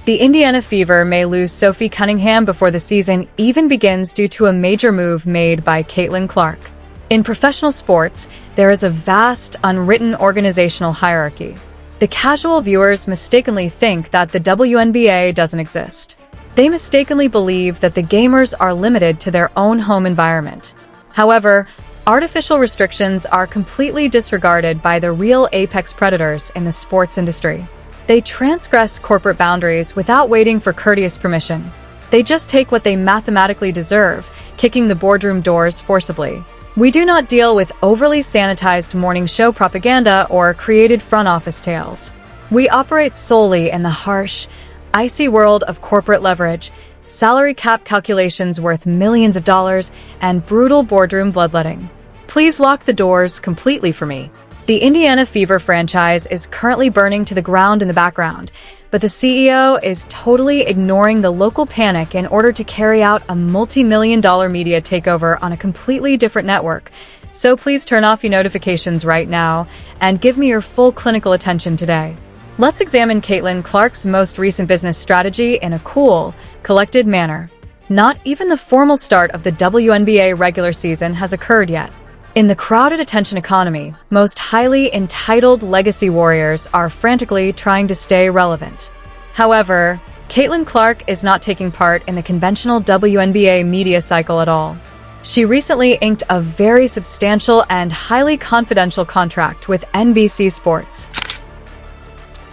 The Indiana Fever may lose Sophie Cunningham before the season even begins due to a major move made by Caitlin Clark. In professional sports, there is a vast, unwritten organizational hierarchy. The casual viewers mistakenly think that the WNBA doesn't exist. They mistakenly believe that the gamers are limited to their own home environment. However, artificial restrictions are completely disregarded by the real apex predators in the sports industry. They transgress corporate boundaries without waiting for courteous permission. They just take what they mathematically deserve, kicking the boardroom doors forcibly. We do not deal with overly sanitized morning show propaganda or created front office tales. We operate solely in the harsh, icy world of corporate leverage, salary cap calculations worth millions of dollars, and brutal boardroom bloodletting. Please lock the doors completely for me. The Indiana Fever franchise is currently burning to the ground in the background, but the CEO is totally ignoring the local panic in order to carry out a multi-million-dollar media takeover on a completely different network. So please turn off your notifications right now and give me your full clinical attention today. Let's examine Caitlin Clark's most recent business strategy in a cool, collected manner. Not even the formal start of the WNBA regular season has occurred yet. In the crowded attention economy, most highly entitled legacy warriors are frantically trying to stay relevant. However, Caitlin Clark is not taking part in the conventional WNBA media cycle at all. She recently inked a very substantial and highly confidential contract with NBC Sports.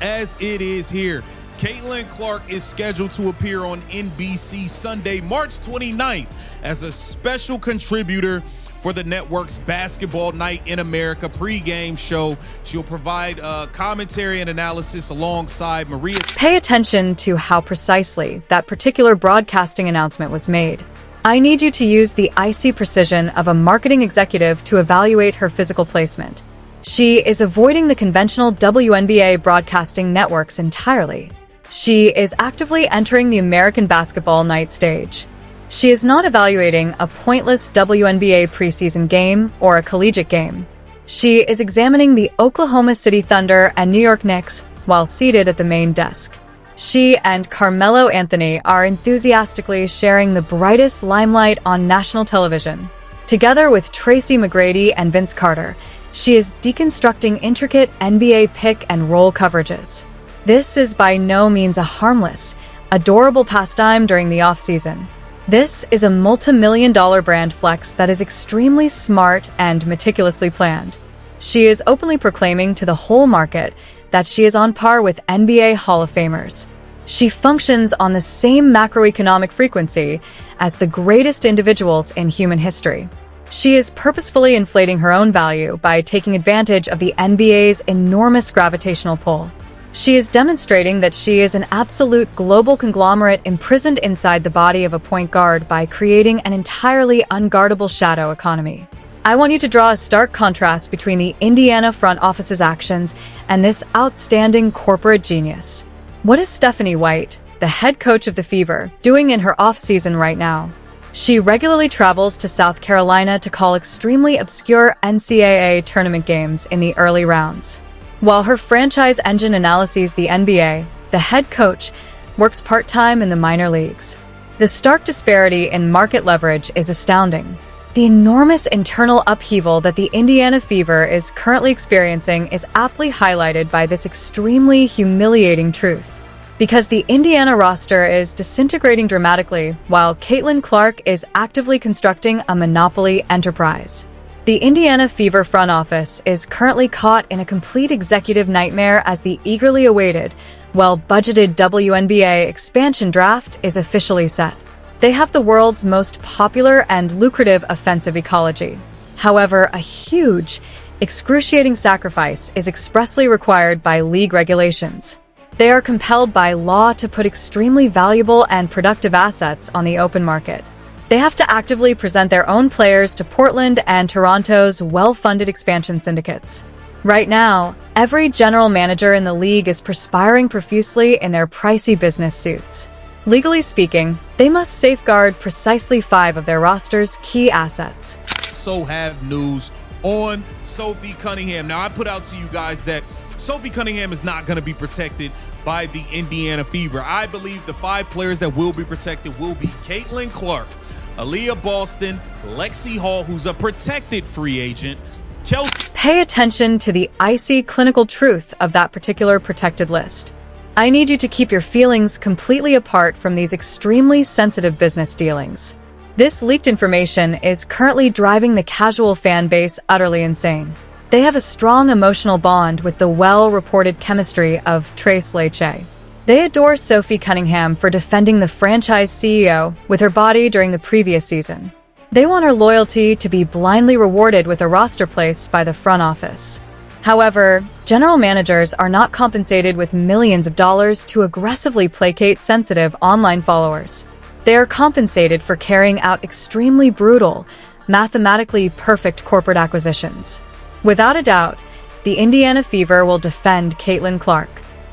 As it is here, Caitlin Clark is scheduled to appear on NBC Sunday, March 29th as a special contributor for the network's Basketball Night in America pregame show. She'll provide commentary and analysis alongside Maria. Pay attention to how precisely that particular broadcasting announcement was made. I need you to use the icy precision of a marketing executive to evaluate her physical placement. She is avoiding the conventional WNBA broadcasting networks entirely. She is actively entering the American Basketball Night stage. She is not evaluating a pointless WNBA preseason game or a collegiate game. She is examining the Oklahoma City Thunder and New York Knicks while seated at the main desk. She and Carmelo Anthony are enthusiastically sharing the brightest limelight on national television. Together with Tracy McGrady and Vince Carter, she is deconstructing intricate NBA pick and roll coverages. This is by no means a harmless, adorable pastime during the off-season. This is a multi-million-dollar brand flex that is extremely smart and meticulously planned. She is openly proclaiming to the whole market that she is on par with NBA Hall of Famers. She functions on the same macroeconomic frequency as the greatest individuals in human history. She is purposefully inflating her own value by taking advantage of the NBA's enormous gravitational pull. She is demonstrating that she is an absolute global conglomerate imprisoned inside the body of a point guard by creating an entirely unguardable shadow economy. I want you to draw a stark contrast between the Indiana front office's actions and this outstanding corporate genius. What is Stephanie White, the head coach of the Fever, doing in her off-season right now? She regularly travels to South Carolina to call extremely obscure NCAA tournament games in the early rounds. While her franchise engine analyses the NBA, the head coach works part-time in the minor leagues. The stark disparity in market leverage is astounding. The enormous internal upheaval that the Indiana Fever is currently experiencing is aptly highlighted by this extremely humiliating truth. Because the Indiana roster is disintegrating dramatically while Caitlin Clark is actively constructing a monopoly enterprise. The Indiana Fever front office is currently caught in a complete executive nightmare as the eagerly awaited, well-budgeted WNBA expansion draft is officially set. They have the world's most popular and lucrative offensive ecology. However, a huge, excruciating sacrifice is expressly required by league regulations. They are compelled by law to put extremely valuable and productive assets on the open market. They have to actively present their own players to Portland and Toronto's well-funded expansion syndicates. Right now, every general manager in the league is perspiring profusely in their pricey business suits. Legally speaking, they must safeguard precisely 5 of their roster's key assets. So have news on Sophie Cunningham. Now, I put out to you guys that Sophie Cunningham is not going to be protected by the Indiana Fever. I believe the 5 players that will be protected will be Caitlin Clark, Aaliyah Boston, Lexi Hall, who's a protected free agent, Kelsey. Pay attention to the icy clinical truth of that particular protected list. I need you to keep your feelings completely apart from these extremely sensitive business dealings. This leaked information is currently driving the casual fan base utterly insane. They have a strong emotional bond with the well-reported chemistry of Trace Leche. They adore Sophie Cunningham for defending the franchise CEO with her body during the previous season. They want her loyalty to be blindly rewarded with a roster place by the front office. However, general managers are not compensated with millions of dollars to aggressively placate sensitive online followers. They are compensated for carrying out extremely brutal, mathematically perfect corporate acquisitions. Without a doubt, the Indiana Fever will defend Caitlin Clark.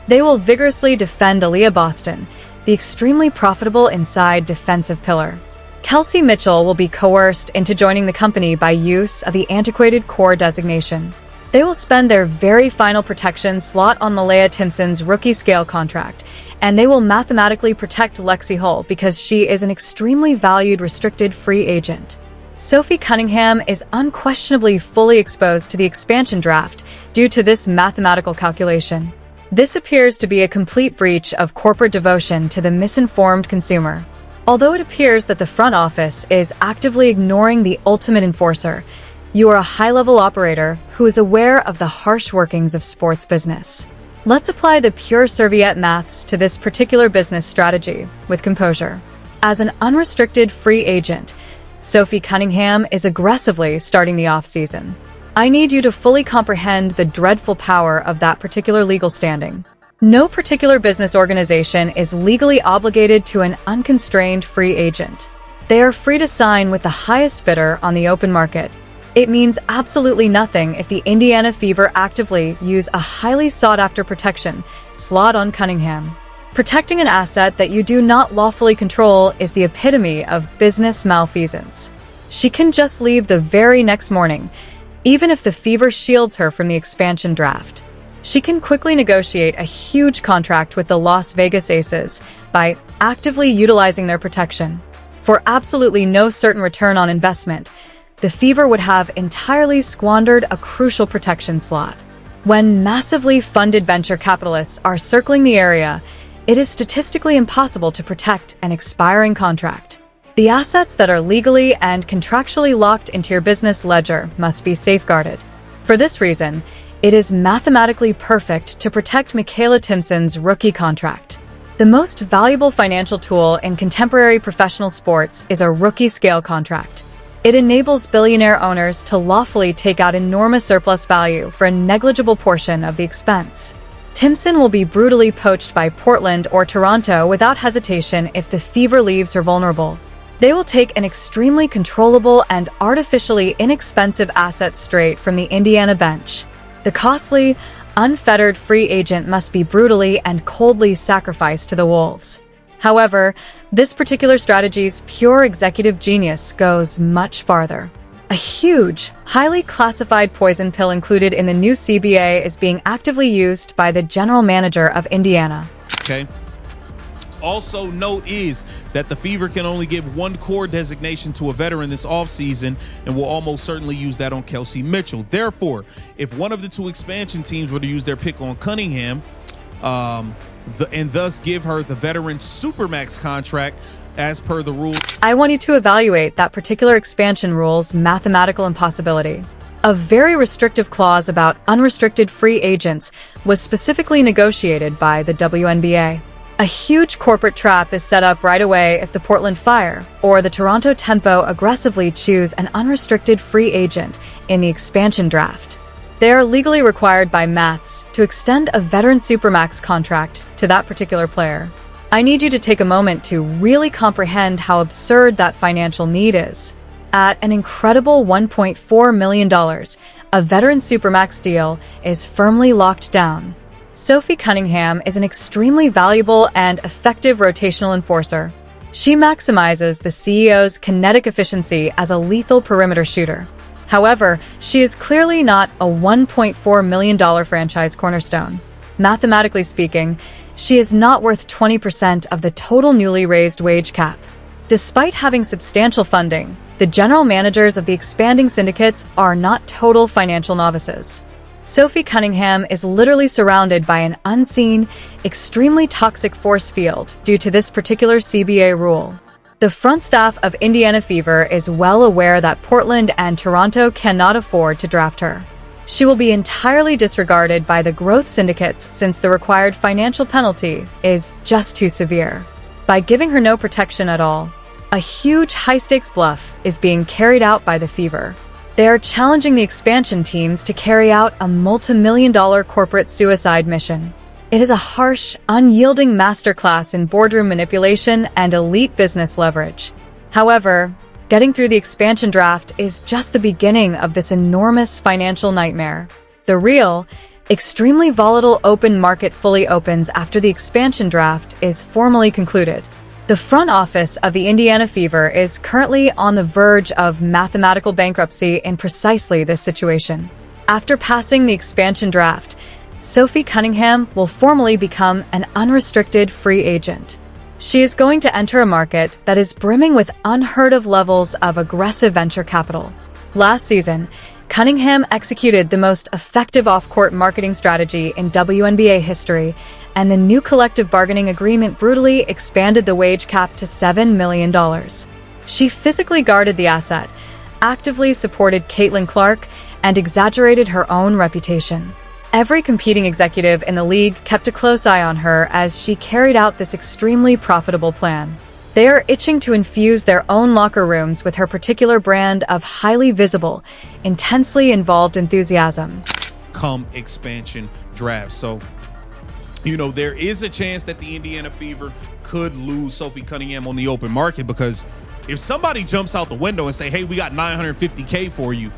They will vigorously defend Aaliyah Boston, the extremely profitable inside defensive pillar. Kelsey Mitchell will be coerced into joining the company by use of the antiquated core designation. They will spend their very final protection slot on Malaya Timpson's rookie scale contract, and they will mathematically protect Lexi Hull because she is an extremely valued restricted free agent. Sophie Cunningham is unquestionably fully exposed to the expansion draft due to this mathematical calculation. This appears to be a complete breach of corporate devotion to the misinformed consumer. Although it appears that the front office is actively ignoring the ultimate enforcer, you are a high-level operator who is aware of the harsh workings of sports business. Let's apply the pure serviette maths to this particular business strategy with composure. As an unrestricted free agent, Sophie Cunningham is aggressively starting the off-season. I need you to fully comprehend the dreadful power of that particular legal standing. No particular business organization is legally obligated to an unconstrained free agent. They are free to sign with the highest bidder on the open market. It means absolutely nothing if the Indiana Fever actively use a highly sought-after protection slot on Cunningham. Protecting an asset that you do not lawfully control is the epitome of business malfeasance. She can just leave the very next morning, even if the Fever shields her from the expansion draft. She can quickly negotiate a huge contract with the Las Vegas Aces by actively utilizing their protection. For absolutely no certain return on investment, the Fever would have entirely squandered a crucial protection slot. When massively funded venture capitalists are circling the area, it is statistically impossible to protect an expiring contract. The assets that are legally and contractually locked into your business ledger must be safeguarded. For this reason, it is mathematically perfect to protect Michaela Timpson's rookie contract. The most valuable financial tool in contemporary professional sports is a rookie scale contract. It enables billionaire owners to lawfully take out enormous surplus value for a negligible portion of the expense. Timpson will be brutally poached by Portland or Toronto without hesitation if the Fever leaves her vulnerable. They will take an extremely controllable and artificially inexpensive asset straight from the Indiana bench. The costly, unfettered free agent must be brutally and coldly sacrificed to the Wolves. However, this particular strategy's pure executive genius goes much farther. A huge, highly classified poison pill included in the new CBA is being actively used by the general manager of Indiana. Okay. Also, note is that the Fever can only give one core designation to a veteran this offseason and will almost certainly use that on Kelsey Mitchell. Therefore, if one of the 2 expansion teams were to use their pick on Cunningham, and thus give her the veteran Supermax contract as per the rule. I want you to evaluate that particular expansion rule's mathematical impossibility. A very restrictive clause about unrestricted free agents was specifically negotiated by the WNBA. A huge corporate trap is set up right away if the Portland Fire or the Toronto Tempo aggressively choose an unrestricted free agent in the expansion draft. They are legally required by maths to extend a veteran Supermax contract to that particular player. I need you to take a moment to really comprehend how absurd that financial need is. At an incredible $1.4 million, a veteran Supermax deal is firmly locked down. Sophie Cunningham is an extremely valuable and effective rotational enforcer. She maximizes the CEO's kinetic efficiency as a lethal perimeter shooter. However, she is clearly not a $1.4 million franchise cornerstone. Mathematically speaking, She is not worth 20% of the total newly raised wage cap. Despite having substantial funding, the general managers of the expanding syndicates are not total financial novices. Sophie Cunningham is literally surrounded by an unseen, extremely toxic force field due to this particular CBA rule. The front staff of Indiana Fever is well aware that Portland and Toronto cannot afford to draft her. She will be entirely disregarded by the growth syndicates since the required financial penalty is just too severe. By giving her no protection at all, a huge high-stakes bluff is being carried out by the Fever. They are challenging the expansion teams to carry out a multi-million-dollar corporate suicide mission. It is a harsh, unyielding masterclass in boardroom manipulation and elite business leverage. However, getting through the expansion draft is just the beginning of this enormous financial nightmare. The real, extremely volatile open market fully opens after the expansion draft is formally concluded. The front office of the Indiana Fever is currently on the verge of mathematical bankruptcy in precisely this situation. After passing the expansion draft, Sophie Cunningham will formally become an unrestricted free agent. She is going to enter a market that is brimming with unheard-of levels of aggressive venture capital. Last season, Cunningham executed the most effective off-court marketing strategy in WNBA history, and the new collective bargaining agreement brutally expanded the wage cap to $7 million. She physically guarded the asset, actively supported Caitlin Clark, and exaggerated her own reputation. Every competing executive in the league kept a close eye on her as she carried out this extremely profitable plan. They are itching to infuse their own locker rooms with her particular brand of highly visible, intensely involved enthusiasm. Come expansion draft. So, there is a chance that the Indiana Fever could lose Sophie Cunningham on the open market, because if somebody jumps out the window and say, hey, we got $950K for you,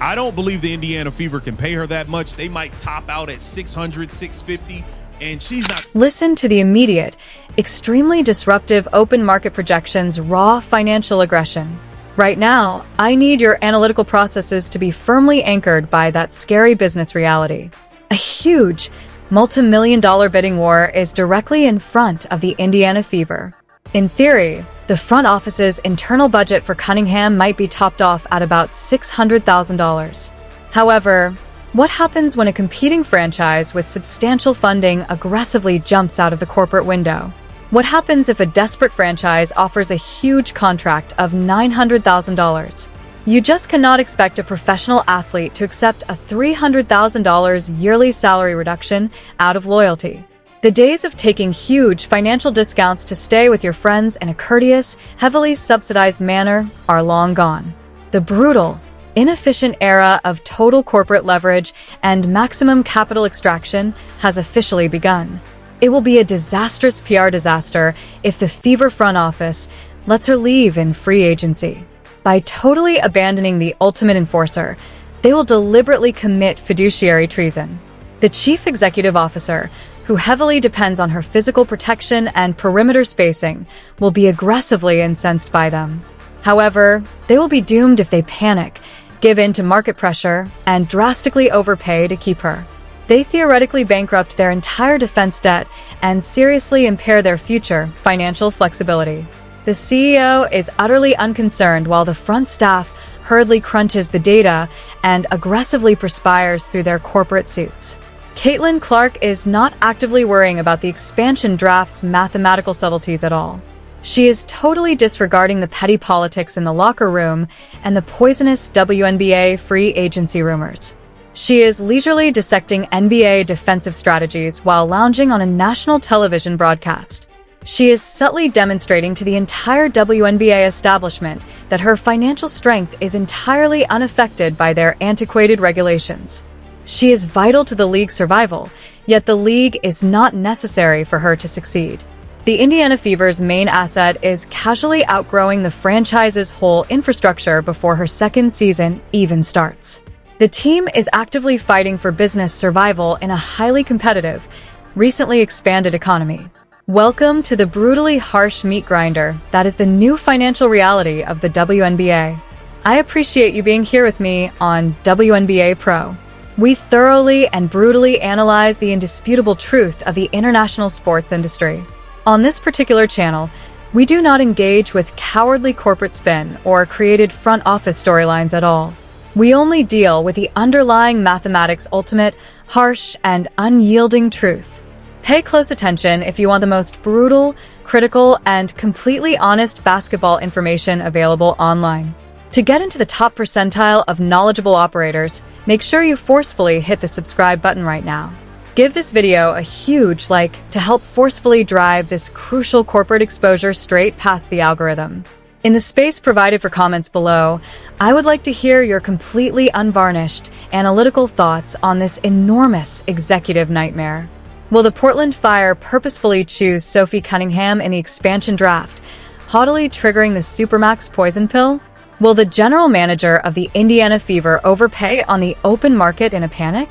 I don't believe the Indiana Fever can pay her that much. They might top out at $600, $650, and she's not. Listen to the immediate, extremely disruptive open market projections, raw financial aggression. Right now, I need your analytical processes to be firmly anchored by that scary business reality. A huge, multi-million-dollar bidding war is directly in front of the Indiana Fever. In theory, the front office's internal budget for Cunningham might be topped off at about $600,000. However, what happens when a competing franchise with substantial funding aggressively jumps out of the corporate window? What happens if a desperate franchise offers a huge contract of $900,000? You just cannot expect a professional athlete to accept a $300,000 yearly salary reduction out of loyalty. The days of taking huge financial discounts to stay with your friends in a courteous, heavily subsidized manner are long gone. The brutal, inefficient era of total corporate leverage and maximum capital extraction has officially begun. It will be a disastrous PR disaster if the Fever front office lets her leave in free agency. By totally abandoning the ultimate enforcer, they will deliberately commit fiduciary treason. The chief executive officer, who heavily depends on her physical protection and perimeter spacing, will be aggressively incensed by them. However, they will be doomed if they panic, give in to market pressure, and drastically overpay to keep her. They theoretically bankrupt their entire defense debt and seriously impair their future financial flexibility. The CEO is utterly unconcerned while the front staff hurriedly crunches the data and aggressively perspires through their corporate suits. Caitlin Clark is not actively worrying about the expansion draft's mathematical subtleties at all. She is totally disregarding the petty politics in the locker room and the poisonous WNBA free agency rumors. She is leisurely dissecting NBA defensive strategies while lounging on a national television broadcast. She is subtly demonstrating to the entire WNBA establishment that her financial strength is entirely unaffected by their antiquated regulations. She is vital to the league's survival, yet the league is not necessary for her to succeed. The Indiana Fever's main asset is casually outgrowing the franchise's whole infrastructure before her second season even starts. The team is actively fighting for business survival in a highly competitive, recently expanded economy. Welcome to the brutally harsh meat grinder that is the new financial reality of the WNBA. I appreciate you being here with me on WNBA Pro. We thoroughly and brutally analyze the indisputable truth of the international sports industry. On this particular channel, we do not engage with cowardly corporate spin or created front office storylines at all. We only deal with the underlying mathematics' ultimate, harsh, and unyielding truth. Pay close attention if you want the most brutal, critical, and completely honest basketball information available online. To get into the top percentile of knowledgeable operators, make sure you forcefully hit the subscribe button right now. Give this video a huge like to help forcefully drive this crucial corporate exposure straight past the algorithm. In the space provided for comments below, I would like to hear your completely unvarnished, analytical thoughts on this enormous executive nightmare. Will the Portland Fire purposefully choose Sophie Cunningham in the expansion draft, haughtily triggering the Supermax poison pill? Will the general manager of the Indiana Fever overpay on the open market in a panic?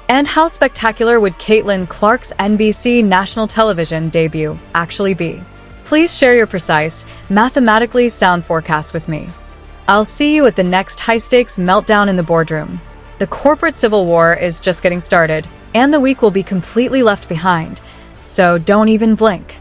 And how spectacular would Caitlin Clark's NBC national television debut actually be? Please share your precise, mathematically sound forecast with me. I'll see you at the next high-stakes meltdown in the boardroom. The corporate civil war is just getting started, and the week will be completely left behind, so don't even blink.